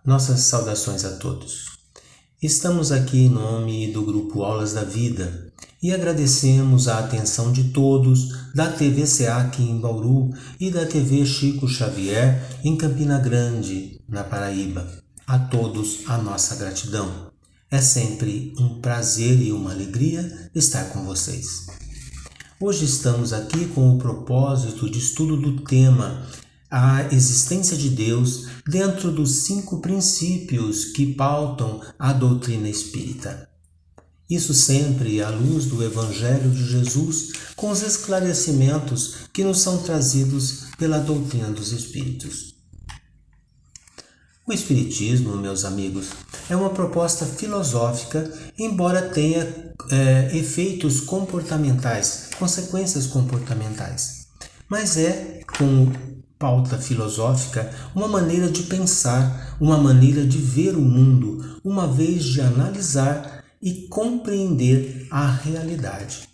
Nossas saudações a todos. Estamos aqui em nome do Grupo Aulas da Vida e agradecemos a atenção de todos da TV SEAC em Bauru e da TV Chico Xavier em Campina Grande, na Paraíba. A todos a nossa gratidão. É sempre um prazer e uma alegria estar com vocês. Hoje estamos aqui com o propósito de estudo do tema a existência de Deus dentro dos 5 princípios que pautam a doutrina espírita. Isso sempre à luz do Evangelho de Jesus, com os esclarecimentos que nos são trazidos pela doutrina dos Espíritos. O Espiritismo, meus amigos, é uma proposta filosófica, embora tenha efeitos comportamentais, consequências comportamentais. Mas é, como pauta filosófica, uma maneira de pensar, uma maneira de ver o mundo, uma vez de analisar e compreender a realidade.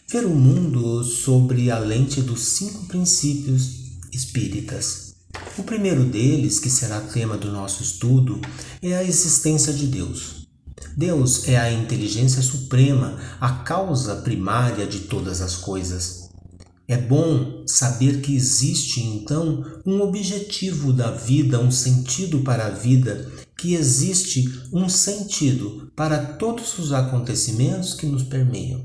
Ver o mundo sobre a lente dos 5 princípios espíritas. O primeiro deles, que será tema do nosso estudo, é a existência de Deus. Deus é a inteligência suprema, a causa primária de todas as coisas. É bom saber que existe, então, um objetivo da vida, um sentido para a vida, que existe um sentido para todos os acontecimentos que nos permeiam.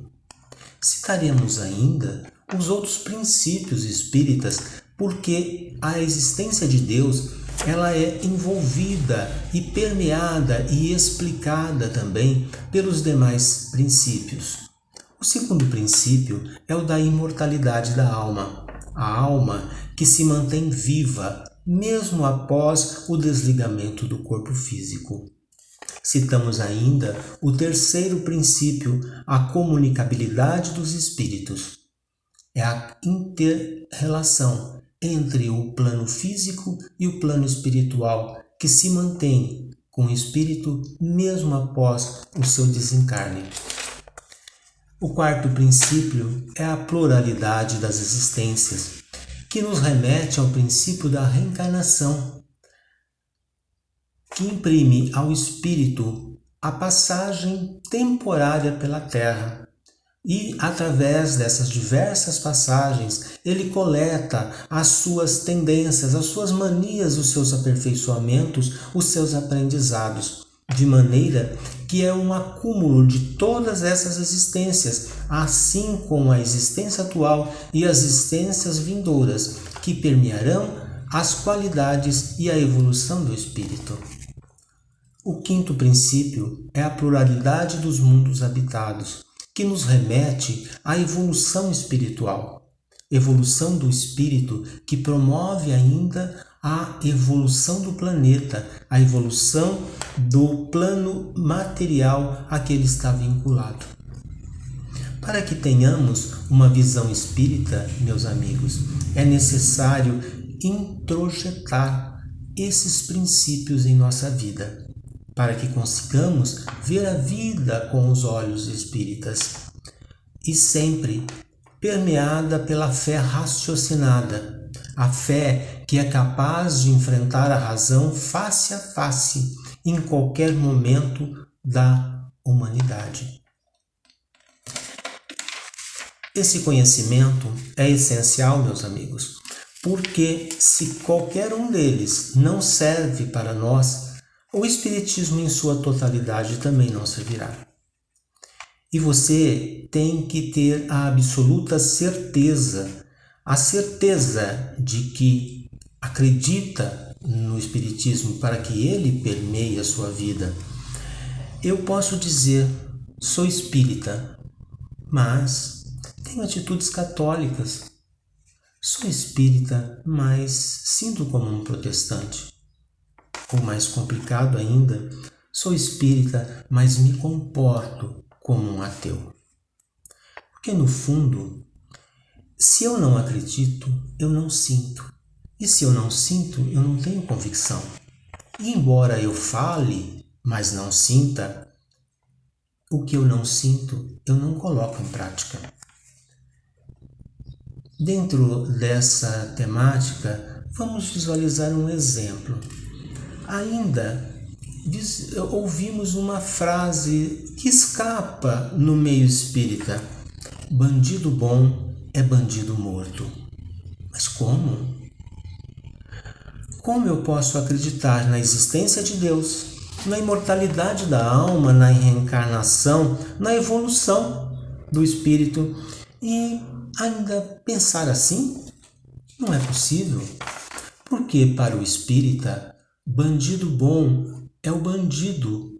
Citaremos ainda os outros princípios espíritas, porque a existência de Deus ela é envolvida e permeada e explicada também pelos demais princípios. O segundo princípio é o da imortalidade da alma. A alma que se mantém viva, mesmo após o desligamento do corpo físico. Citamos ainda o terceiro princípio, a comunicabilidade dos espíritos. É a inter-relação entre o plano físico e o plano espiritual, que se mantém com o espírito mesmo após o seu desencarne. O quarto princípio é a pluralidade das existências, que nos remete ao princípio da reencarnação, que imprime ao espírito a passagem temporária pela Terra. E, através dessas diversas passagens, ele coleta as suas tendências, as suas manias, os seus aperfeiçoamentos, os seus aprendizados, de maneira que é um acúmulo de todas essas existências, assim como a existência atual e as existências vindouras, que permearão as qualidades e a evolução do espírito. O quinto princípio é a pluralidade dos mundos habitados, que nos remete à evolução espiritual. Evolução do espírito que promove ainda a evolução do planeta, a evolução do plano material a que ele está vinculado. Para que tenhamos uma visão espírita, meus amigos, é necessário introjetar esses princípios em nossa vida, para que consigamos ver a vida com os olhos espíritas e sempre permeada pela fé raciocinada, a fé que é capaz de enfrentar a razão face a face em qualquer momento da humanidade. Esse conhecimento é essencial, meus amigos, porque se qualquer um deles não serve para nós, o Espiritismo em sua totalidade também não servirá. E você tem que ter a absoluta certeza, a certeza de que acredita no Espiritismo para que ele permeie a sua vida. Eu posso dizer, sou espírita, mas tenho atitudes católicas. Sou espírita, mas sinto como um protestante. Ou mais complicado ainda, sou espírita, mas me comporto como um ateu. Porque no fundo, se eu não acredito, eu não sinto. E se eu não sinto, eu não tenho convicção. E embora eu fale, mas não sinta, o que eu não sinto, eu não coloco em prática. Dentro dessa temática, vamos visualizar um exemplo. Ainda ouvimos uma frase que escapa no meio espírita: bandido bom é bandido morto. Mas como? Como eu posso acreditar na existência de Deus, na imortalidade da alma, na reencarnação, na evolução do espírito e ainda pensar assim? Não é possível. Porque para o espírita, bandido bom é o bandido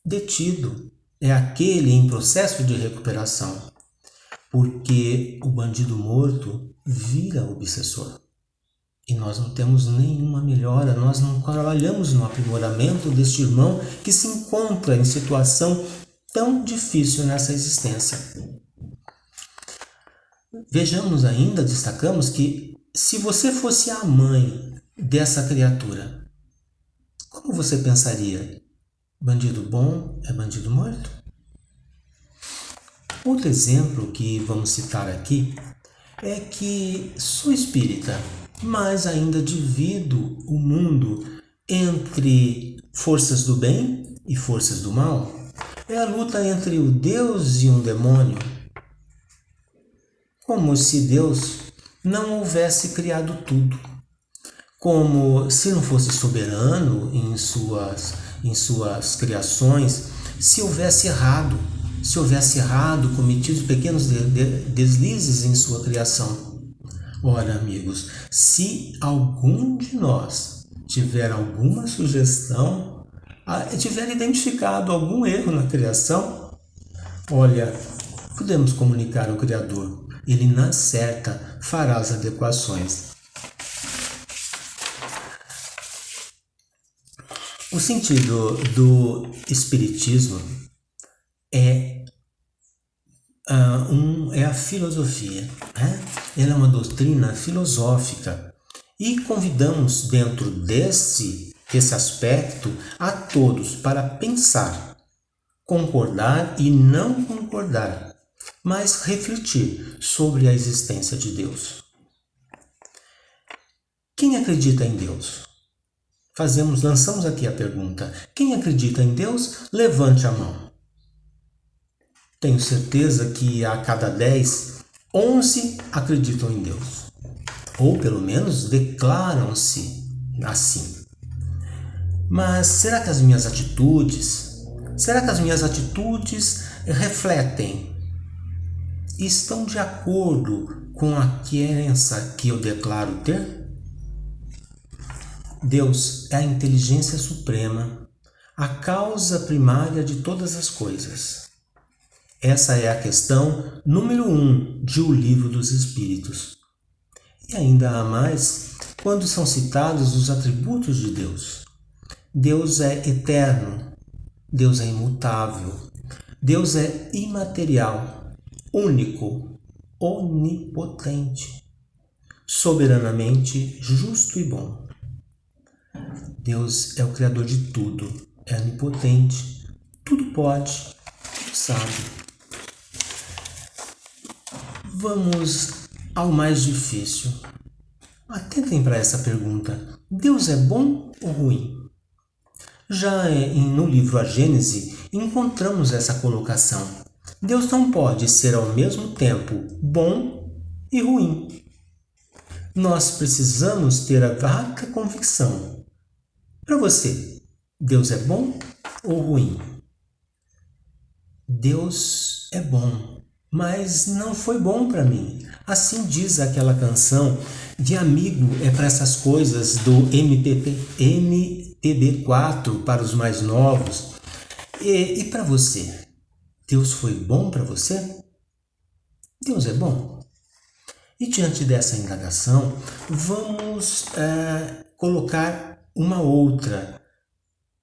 detido, é aquele em processo de recuperação. Porque o bandido morto vira obsessor. E nós não temos nenhuma melhora, nós não trabalhamos no aprimoramento deste irmão que se encontra em situação tão difícil nessa existência. Vejamos ainda, destacamos que se você fosse a mãe dessa criatura, como você pensaria? Bandido bom é bandido morto? Outro exemplo que vamos citar aqui é que sou espírita, mas ainda divido o mundo entre forças do bem e forças do mal. É a luta entre o Deus e um demônio. Como se Deus não houvesse criado tudo. Como se não fosse soberano em suas criações, se houvesse errado, cometido pequenos deslizes em sua criação. Ora, amigos, se algum de nós tiver alguma sugestão, tiver identificado algum erro na criação, olha, podemos comunicar ao Criador. Ele, na certa, fará as adequações. O sentido do Espiritismo é a filosofia, né? Ela é uma doutrina filosófica e convidamos dentro desse aspecto a todos para pensar, concordar e não concordar, mas refletir sobre a existência de Deus. Quem acredita em Deus? Lançamos aqui a pergunta: quem acredita em Deus, levante a mão. Tenho certeza que a cada 10, 11 acreditam em Deus. Ou pelo menos declaram-se assim. Mas será que as minhas atitudes refletem e estão de acordo com a crença que eu declaro ter? Deus é a inteligência suprema, a causa primária de todas as coisas. Essa é a questão número 1 de O Livro dos Espíritos. E ainda há mais quando são citados os atributos de Deus. Deus é eterno, Deus é imutável, Deus é imaterial, único, onipotente, soberanamente justo e bom. Deus é o Criador de tudo, é onipotente, tudo pode, tudo sabe. Vamos ao mais difícil. Atentem para essa pergunta: Deus é bom ou ruim? Já no livro A Gênese encontramos essa colocação. Deus não pode ser ao mesmo tempo bom e ruim. Nós precisamos ter a vaga convicção. Para você, Deus é bom ou ruim? Deus é bom, mas não foi bom para mim. Assim diz aquela canção de Amigo é para essas coisas do MPB4 para os mais novos. E para você, Deus foi bom para você? Deus é bom? E diante dessa indagação, vamos colocar uma outra,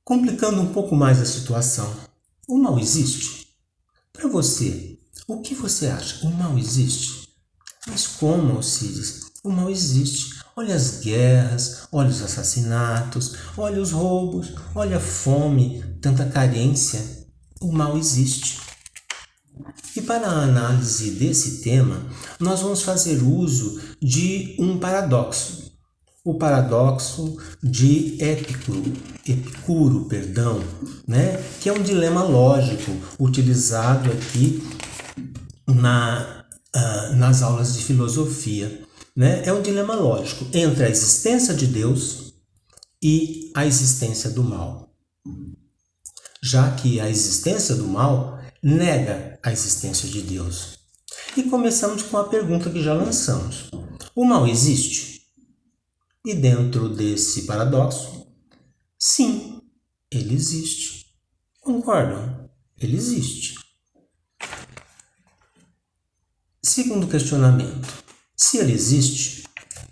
complicando um pouco mais a situação. O mal existe? Para você, o que você acha? O mal existe? Mas como, Alcides? O mal existe. Olha as guerras, olha os assassinatos, olha os roubos, olha a fome, tanta carência. O mal existe. E para a análise desse tema, nós vamos fazer uso de um paradoxo. o paradoxo de Epicuro, né? Que é um dilema lógico utilizado aqui nas aulas de filosofia. Né? É um dilema lógico entre a existência de Deus e a existência do mal. Já que a existência do mal nega a existência de Deus. E começamos com a pergunta que já lançamos. O mal existe? E dentro desse paradoxo, sim, ele existe. Concordam? Ele existe. Segundo questionamento, se ele existe,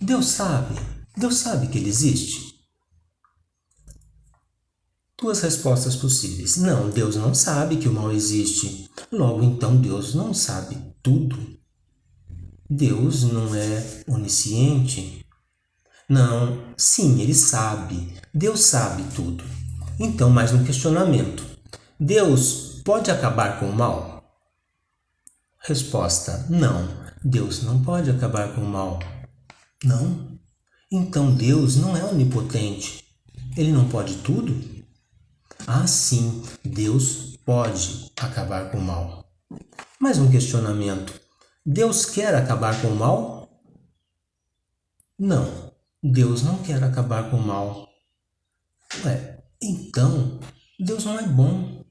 Deus sabe que ele existe? Duas respostas possíveis. Não, Deus não sabe que o mal existe. Logo, então, Deus não sabe tudo. Deus não é onisciente. Não, sim, ele sabe. Deus sabe tudo. Então, mais um questionamento. Deus pode acabar com o mal? Resposta: não. Deus não pode acabar com o mal. Não? Então Deus não é onipotente. Ele não pode tudo? Ah, sim, Deus pode acabar com o mal. Mais um questionamento. Deus quer acabar com o mal? Não, Deus não quer acabar com o mal. Ué, então Deus não é bom.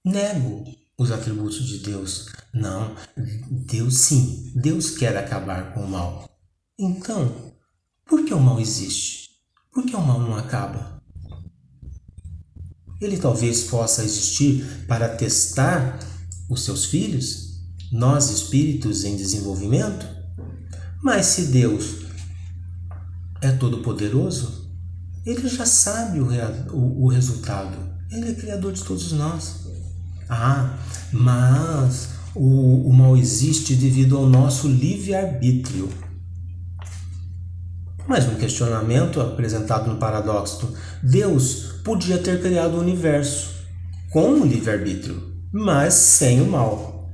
Nego os atributos de Deus. Não, Deus sim, Deus quer acabar com o mal. Então, por que o mal existe? Por que o mal não acaba? Ele talvez possa existir para testar os seus filhos, nós espíritos em desenvolvimento? Mas se Deus é todo-poderoso, ele já sabe o resultado. Ele é criador de todos nós. Ah, mas o mal existe devido ao nosso livre-arbítrio. Mais um questionamento apresentado no paradoxo. Deus podia ter criado o universo com o livre-arbítrio, mas sem o mal.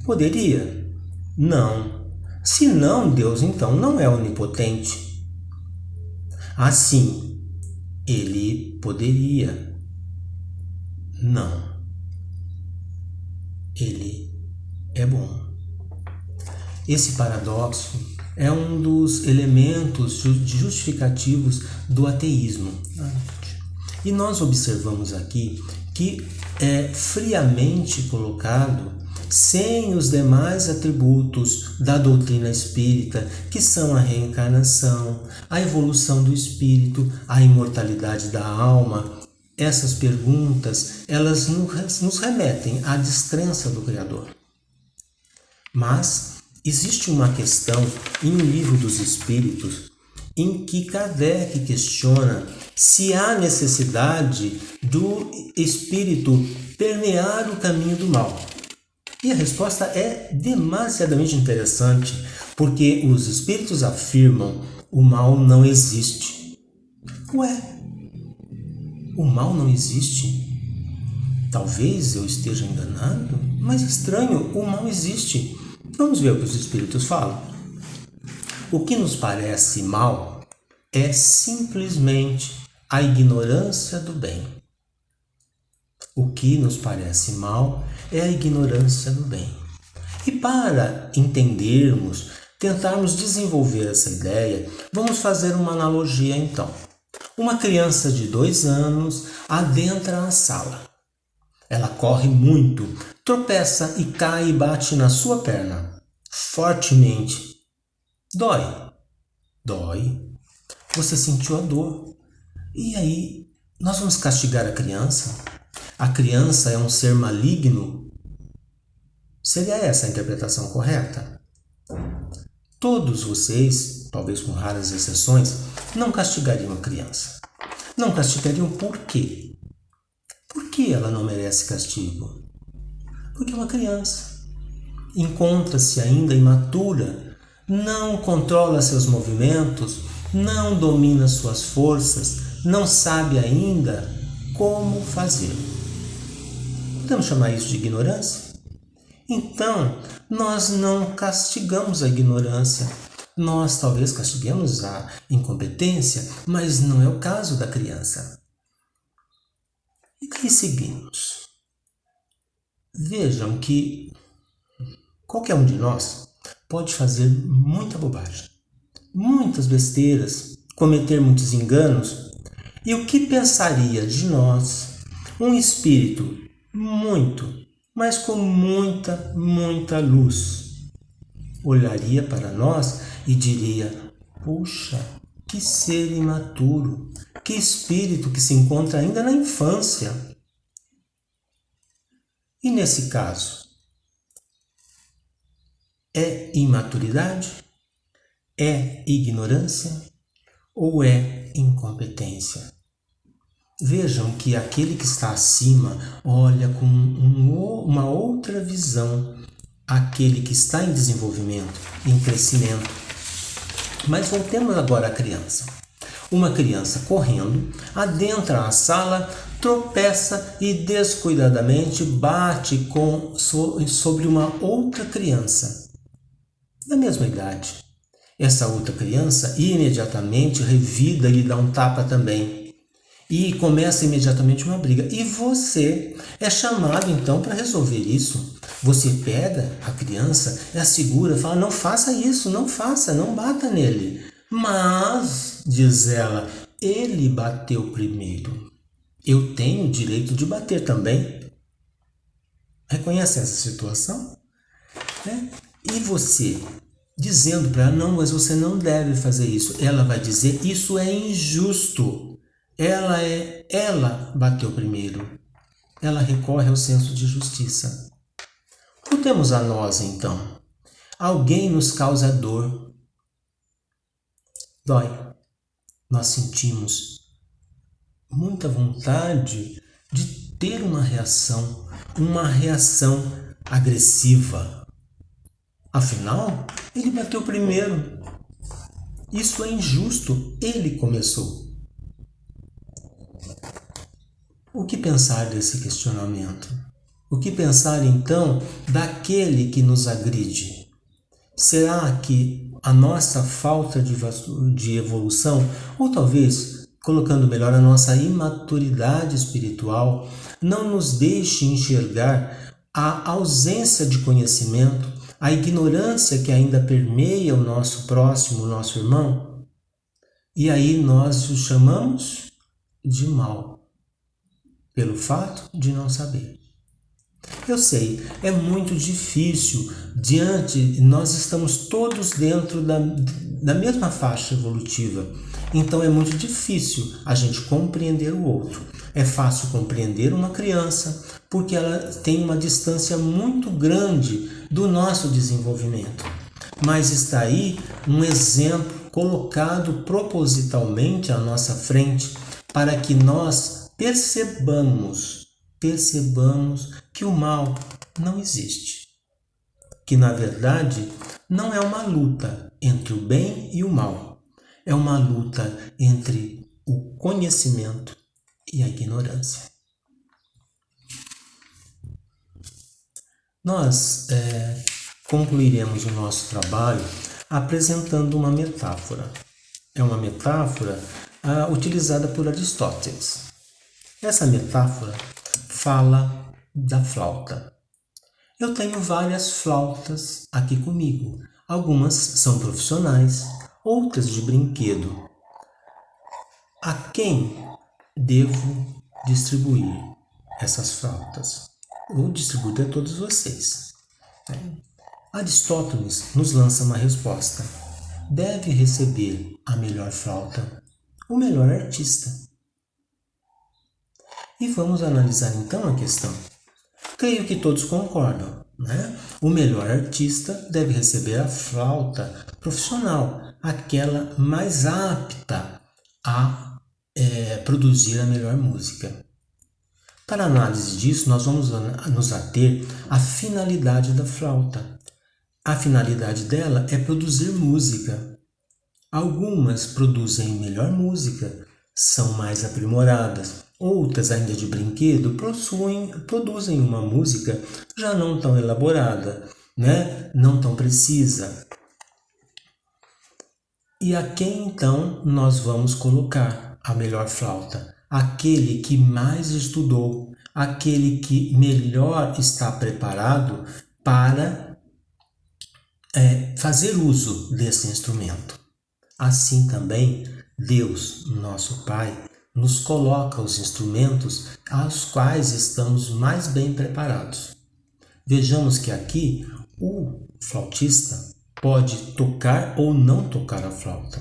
Poderia? Não. Se não, Deus então não é onipotente. Assim, ele poderia. Não. Ele é bom. Esse paradoxo é um dos elementos justificativos do ateísmo. E nós observamos aqui que é friamente colocado, sem os demais atributos da doutrina espírita, que são a reencarnação, a evolução do espírito, a imortalidade da alma. Essas perguntas, elas nos remetem à descrença do Criador. Mas existe uma questão em O Livro dos Espíritos em que Kardec questiona se há necessidade do espírito permear o caminho do mal. E a resposta é demasiadamente interessante, porque os espíritos afirmam o mal não existe. Ué, o mal não existe? Talvez eu esteja enganado, mas estranho, o mal existe. Vamos ver o que os espíritos falam. O que nos parece mal é simplesmente a ignorância do bem. O que nos parece mal é a ignorância do bem. E para entendermos, tentarmos desenvolver essa ideia, vamos fazer uma analogia então. Uma criança de 2 anos adentra a sala. Ela corre muito, tropeça e cai e bate na sua perna, fortemente. Dói. Dói. Você sentiu a dor. E aí, nós vamos castigar a criança? A criança é um ser maligno? Seria essa a interpretação correta? Todos vocês, talvez com raras exceções, não castigariam a criança. Não castigariam por quê? Por que ela não merece castigo? Porque é uma criança. Encontra-se ainda imatura, não controla seus movimentos, não domina suas forças, não sabe ainda como fazer. Podemos chamar isso de ignorância? Então, nós não castigamos a ignorância, Nós talvez castiguemos a incompetência, mas não é o caso da criança. E daí seguimos. Vejam que qualquer um de nós pode fazer muita bobagem, muitas besteiras, cometer muitos enganos. E o que pensaria de nós um espírito mas com muita luz? Olharia para nós e diria: puxa, que ser imaturo, que espírito que se encontra ainda na infância. E nesse caso, é imaturidade? É ignorância? Ou é incompetência? Vejam que aquele que está acima olha com uma outra visão aquele que está em desenvolvimento, em crescimento. Mas voltemos agora à criança. Uma criança correndo, adentra a sala, tropeça e descuidadamente bate sobre uma outra criança da mesma idade. Essa outra criança imediatamente revida e lhe dá um tapa também. E começa imediatamente uma briga. E você é chamado então para resolver isso. Você pega a criança, a segura, fala: não faça isso, não faça, não bata nele. Mas, diz ela, ele bateu primeiro. Eu tenho o direito de bater também. Reconhece essa situação? E você, dizendo para ela: não, mas você não deve fazer isso. Ela vai dizer: isso é injusto. Ela bateu primeiro. Ela recorre ao senso de justiça. Voltemos a nós, então. Alguém nos causa dor. Dói. Nós sentimos muita vontade de ter uma reação agressiva. Afinal, ele bateu primeiro. Isso é injusto. Ele começou. O que pensar desse questionamento? O que pensar então daquele que nos agride? Será que a nossa falta de evolução, ou talvez, colocando melhor, a nossa imaturidade espiritual, não nos deixe enxergar a ausência de conhecimento, a ignorância que ainda permeia o nosso próximo, o nosso irmão? E aí nós o chamamos de mal, pelo fato de não saber. Eu sei, é muito difícil, nós estamos todos dentro da mesma faixa evolutiva, então é muito difícil a gente compreender o outro. É fácil compreender uma criança, porque ela tem uma distância muito grande do nosso desenvolvimento. Mas está aí um exemplo colocado propositalmente à nossa frente, para que nós percebamos que o mal não existe. Que, na verdade, não é uma luta entre o bem e o mal. É uma luta entre o conhecimento e a ignorância. Nós concluiremos o nosso trabalho apresentando uma metáfora. É uma metáfora utilizada por Aristóteles. Essa metáfora fala da flauta. Eu tenho várias flautas aqui comigo. Algumas são profissionais, outras de brinquedo. A quem devo distribuir essas flautas? Vou distribuir a todos vocês. Aristóteles nos lança uma resposta. Deve receber a melhor flauta o melhor artista. E vamos analisar então a questão. Creio que todos concordam, né? O melhor artista deve receber a flauta profissional, aquela mais apta a produzir a melhor música. Para a análise disso, nós vamos nos ater à finalidade da flauta. A finalidade dela é produzir música. Algumas produzem melhor música, são mais aprimoradas. Outras, ainda de brinquedo, produzem uma música já não tão elaborada, né? Não tão precisa. E a quem então nós vamos colocar a melhor flauta? Aquele que mais estudou, aquele que melhor está preparado para fazer uso desse instrumento. Assim também, Deus, nosso Pai, nos coloca os instrumentos aos quais estamos mais bem preparados. Vejamos que aqui o flautista pode tocar ou não tocar a flauta.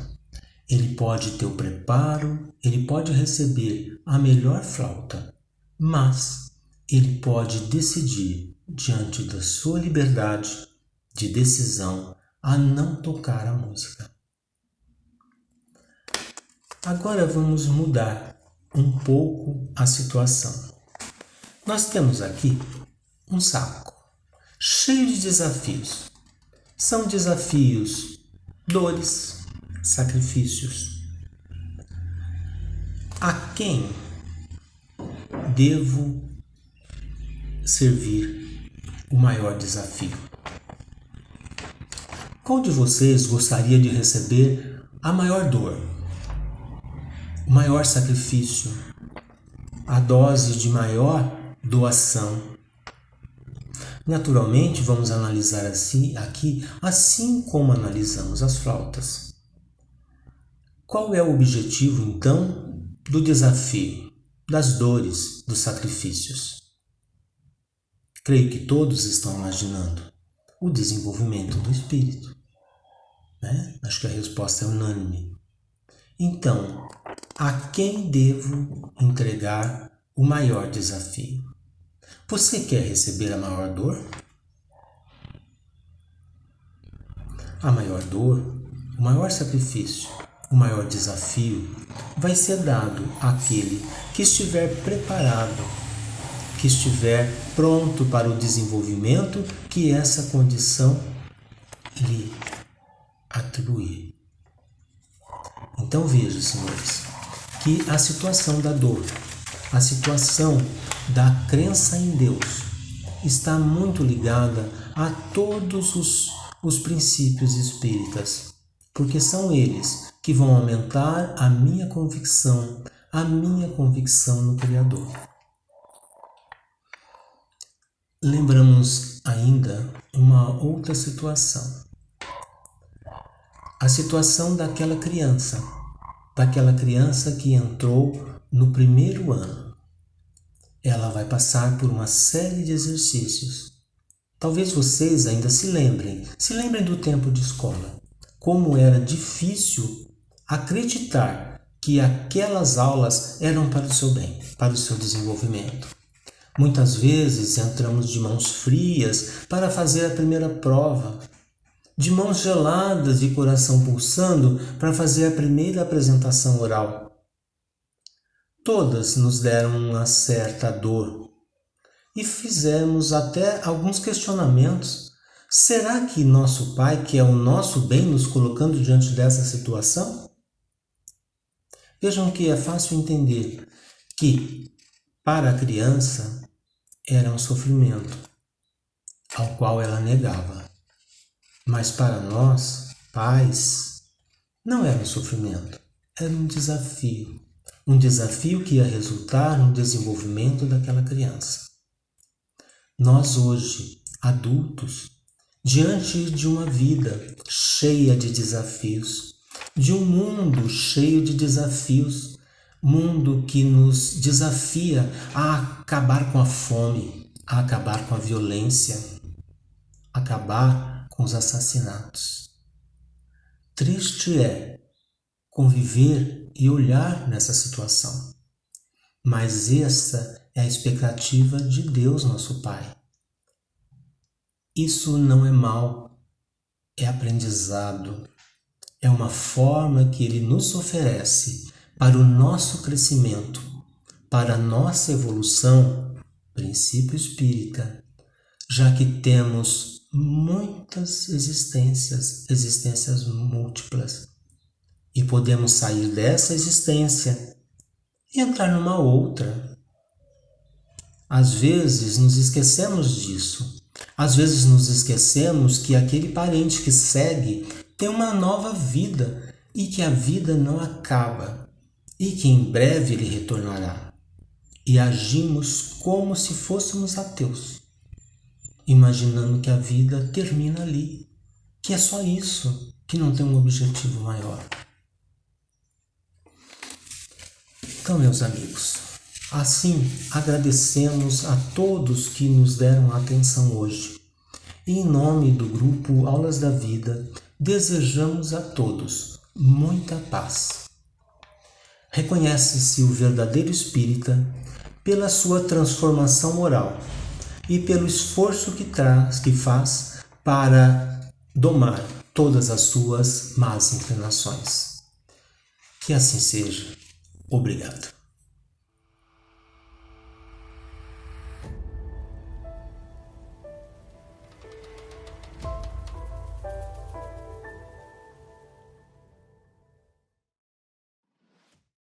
Ele pode ter o preparo, ele pode receber a melhor flauta, mas ele pode decidir, diante da sua liberdade de decisão, a não tocar a música. Agora vamos mudar um pouco a situação. Nós temos aqui um saco cheio de desafios. São desafios, dores, sacrifícios. A quem devo servir o maior desafio? Qual de vocês gostaria de receber a maior dor, o maior sacrifício, a dose de maior doação? Naturalmente, vamos analisar aqui, assim como analisamos as flautas. Qual é o objetivo, então, do desafio, das dores, dos sacrifícios? Creio que todos estão imaginando o desenvolvimento do espírito. Acho que a resposta é unânime. Então, a quem devo entregar o maior desafio? Você quer receber a maior dor? A maior dor, o maior sacrifício, o maior desafio vai ser dado àquele que estiver preparado, que estiver pronto para o desenvolvimento que essa condição lhe atribuir. Então veja, senhores, que a situação da dor, a situação da crença em Deus está muito ligada a todos os princípios espíritas, porque são eles que vão aumentar a minha convicção no Criador. Lembramos ainda uma outra situação. A situação daquela criança que entrou no primeiro ano. Ela vai passar por uma série de exercícios. Talvez vocês ainda se lembrem do tempo de escola, como era difícil acreditar que aquelas aulas eram para o seu bem, para o seu desenvolvimento. Muitas vezes entramos de mãos frias para fazer a primeira prova, de mãos geladas e coração pulsando para fazer a primeira apresentação oral. Todas nos deram uma certa dor e fizemos até alguns questionamentos. Será que nosso Pai quer o nosso bem nos colocando diante dessa situação? Vejam que é fácil entender que para a criança era um sofrimento ao qual ela negava. Mas para nós, pais, não era um sofrimento, era um desafio. Um desafio que ia resultar no desenvolvimento daquela criança. Nós hoje, adultos, diante de uma vida cheia de desafios, de um mundo cheio de desafios, mundo que nos desafia a acabar com a fome, a acabar com a violência, a acabar com os assassinatos. Triste é conviver e olhar nessa situação, mas essa é a expectativa de Deus, nosso Pai. Isso não é mal, é aprendizado, é uma forma que Ele nos oferece para o nosso crescimento, para a nossa evolução, princípio espírita, já que temos muitas existências múltiplas, e podemos sair dessa existência e entrar numa outra. Às vezes nos esquecemos disso. Às vezes nos esquecemos que aquele parente que segue tem uma nova vida e que a vida não acaba e que em breve ele retornará. E agimos como se fôssemos ateus, imaginando que a vida termina ali, que é só isso, que não tem um objetivo maior. Então, meus amigos, assim agradecemos a todos que nos deram atenção hoje. E em nome do grupo Aulas da Vida, desejamos a todos muita paz. Reconhece-se o verdadeiro espírita pela sua transformação moral e pelo esforço que faz para domar todas as suas más inclinações. Que assim seja. Obrigado.